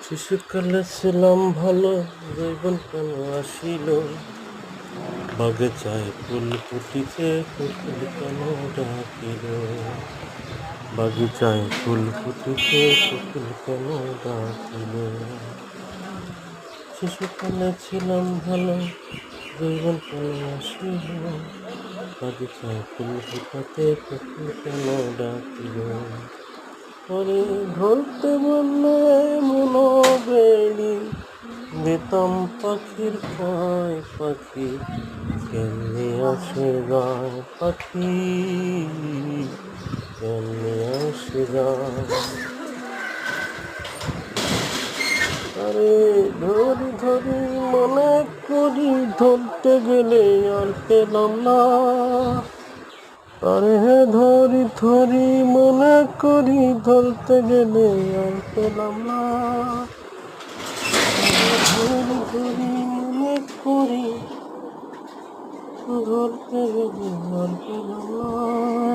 শিশুকালে ছিলাম ভালো, যৌবন কেন আসিল? বাগিচায় ফুল ফুটিছে, কোকিল কেন ডাকিল? বাগিচায় ফুল ফুটিছে, কোকিল কেন ডাকিল? শিশুকালে ছিলাম ভালো, যৌবন কেন আসিল? বাগিচায় ফুল ফুটাতে, কোকিল কেন ডাকিল? ওরে ধরতে বললে মনো বেড়ি বেতম পাখির পায় পাখি কেমনে আসে যায় পাখি কেমনে আসে যায়। আরে ধরি ধরি মনে করি, ধরতে গেলে আর পেলাম না। আরে ধরি ধরি মনে করি, ধরতে গেলে আর পেলাম না। ধরি ধরি মনে করি, ধরতে গেলে আর পেলাম না।